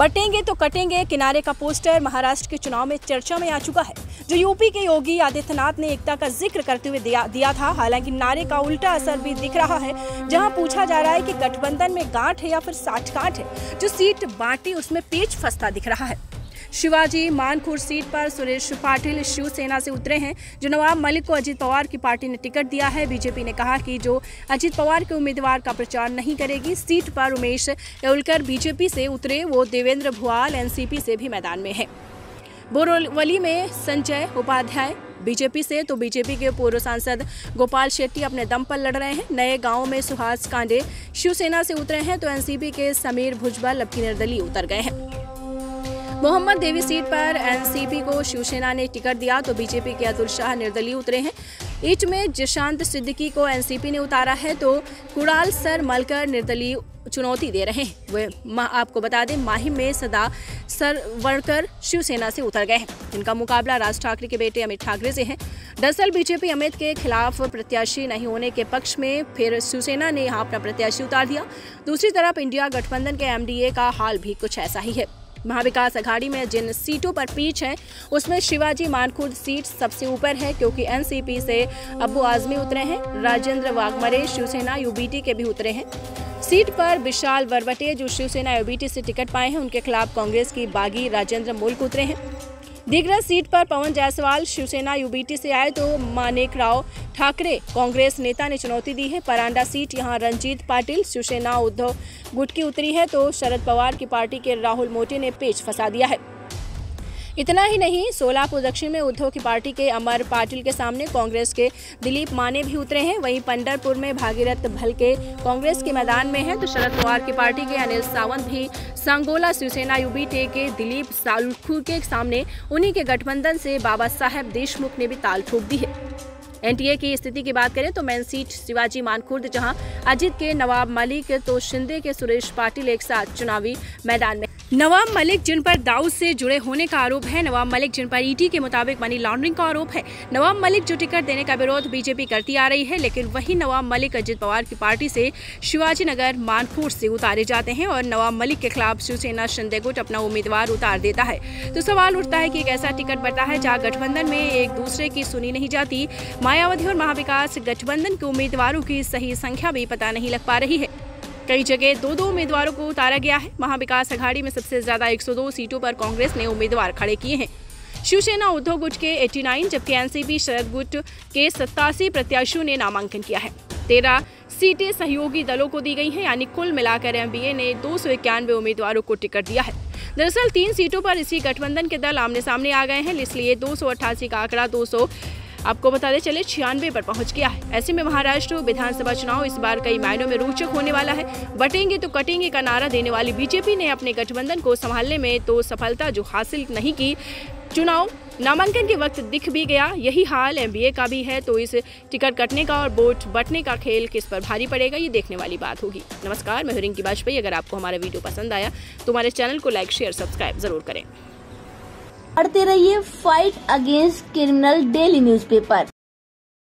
बटेंगे तो कटेंगे किनारे का पोस्टर महाराष्ट्र के चुनाव में चर्चा में आ चुका है, जो यूपी के योगी आदित्यनाथ ने एकता का जिक्र करते हुए दिया था। हालांकि नारे का उल्टा असर भी दिख रहा है, जहां पूछा जा रहा है कि गठबंधन में गांठ है या फिर साठगांठ है। जो सीट बांटी उसमें पेच फंसता दिख रहा है। शिवाजी मानखुर्द सीट पर सुरेश पाटिल शिवसेना से उतरे हैं, जो नवाब मलिक को अजित पवार की पार्टी ने टिकट दिया है। बीजेपी ने कहा कि जो अजित पवार के उम्मीदवार का प्रचार नहीं करेगी। सीट पर उमेश येवलकर बीजेपी से उतरे, वो देवेंद्र भुआल एनसीपी से भी मैदान में है। बोरीवली में संजय उपाध्याय बीजेपी से, तो बीजेपी के पूर्व सांसद गोपाल शेट्टी अपने दम पर लड़ रहे हैं। नए गांव में सुहास कांडे शिवसेना से उतरे हैं, तो एनसीपी के समीर भुजबल अब की निर्दलीय उतर गए हैं। मोहम्मद देवी सीट पर एनसीपी को शिवसेना ने टिकट दिया, तो बीजेपी के अतुल शाह निर्दलीय उतरे हैं। ईच में जिशांत सिद्दीकी को एनसीपी ने उतारा है, तो कुणाल सर मलकर निर्दलीय चुनौती दे रहे हैं। वे आपको बता दें माहिम में सदा सरवणकर शिवसेना से उतर गए हैं। इनका मुकाबला राज ठाकरे के बेटे अमित ठाकरे से है। दरअसल बीजेपी अमित के खिलाफ प्रत्याशी नहीं होने के पक्ष में, फिर शिवसेना ने यहाँ अपना प्रत्याशी उतार दिया। दूसरी तरफ इंडिया गठबंधन के एमडीए का हाल भी कुछ ऐसा ही है। महाविकास अघाड़ी में जिन सीटों पर पीछ है, उसमें शिवाजी मानखुर्द सीट सबसे ऊपर है, क्योंकि एनसीपी से अब्बू आजमी उतरे हैं। राजेंद्र वाघमरे शिवसेना यूबीटी के भी उतरे हैं। सीट पर विशाल वरवटे जो शिवसेना यूबीटी से टिकट पाए हैं, उनके खिलाफ कांग्रेस की बागी राजेंद्र मुल्क उतरे हैं। दिग्रज सीट पर पवन जायसवाल शिवसेना यूबीटी से आए, तो मानेकराव ठाकरे कांग्रेस नेता ने चुनौती दी है। परांडा सीट यहां रंजीत पाटिल शिवसेना उद्धव गुट की उतरी है, तो शरद पवार की पार्टी के राहुल मोटे ने पेच फंसा दिया है। इतना ही नहीं, सोलापुर दक्षिण में उद्धव की पार्टी के अमर पाटिल के सामने कांग्रेस के दिलीप माने भी उतरे हैं। वहीं पंढरपुर में भागीरथ भलके कांग्रेस के मैदान में हैं, तो शरद पवार की पार्टी के अनिल सावंत भी सांगोला शिवसेना यूबीटी के दिलीप सालखू के सामने। उन्हीं के गठबंधन से बाबा साहेब देशमुख ने भी ताल ठोक दी है। एनडीए की स्थिति की बात करें तो मेन सीट शिवाजी मानखुर्द, जहां अजित के नवाब मलिक तो शिंदे के सुरेश पाटिल एक साथ चुनावी मैदान में। नवाब मलिक जिन पर दाऊद से जुड़े होने का आरोप है, नवाब मलिक जिन पर ईडी के मुताबिक मनी लॉन्ड्रिंग का आरोप है। नवाब मलिक जो टिकट देने का विरोध बीजेपी करती आ रही है, लेकिन वही नवाब मलिक अजित पवार की पार्टी से शिवाजी नगर मानखुर्द से उतारे जाते हैं और नवाब मलिक के खिलाफ शिवसेना शिंदे गुट अपना उम्मीदवार उतार देता है। तो सवाल उठता है कि एक ऐसा टिकट बनता है जहाँ गठबंधन में एक दूसरे की सुनी नहीं जाती। मायावती और महाविकास गठबंधन के उम्मीदवारों की सही संख्या भी पता नहीं लग पा रही है। कई जगह दो उम्मीदवारों को उतारा गया है। महाविकास अघाड़ी में सबसे ज्यादा 102 सीटों पर कांग्रेस ने उम्मीदवार खड़े किए हैं। शिवसेना उद्धव गुट के 89, जबकि एनसीपी शरद गुट के 87 प्रत्याशियों ने नामांकन किया है। 13 सीटें सहयोगी दलों को दी गई हैं, यानी कुल मिलाकर एमबीए ने 291 उम्मीदवारों को टिकट दिया है। दरअसल 3 सीटों पर इसी गठबंधन के दल आमने सामने आ गए हैं, इसलिए 288 का आंकड़ा 200 आपको बताते चले 96 पर पहुंच गया है। ऐसे में महाराष्ट्र विधानसभा चुनाव इस बार कई मायनों में रोचक होने वाला है। बटेंगे तो कटेंगे का नारा देने वाली बीजेपी ने अपने गठबंधन को संभालने में तो सफलता जो हासिल नहीं की, चुनाव नामांकन के वक्त दिख भी गया। यही हाल एमबीए का भी है, तो इस टिकट कटने का और वोट बंटने का खेल किस पर भारी पड़ेगा, ये देखने वाली बात होगी। नमस्कार, मैं रिंकी वाजपेयी। अगर आपको हमारा वीडियो पसंद आया तो हमारे चैनल को लाइक शेयर सब्सक्राइब जरूर करें। पढ़ते रहिए fight against criminal daily newspaper.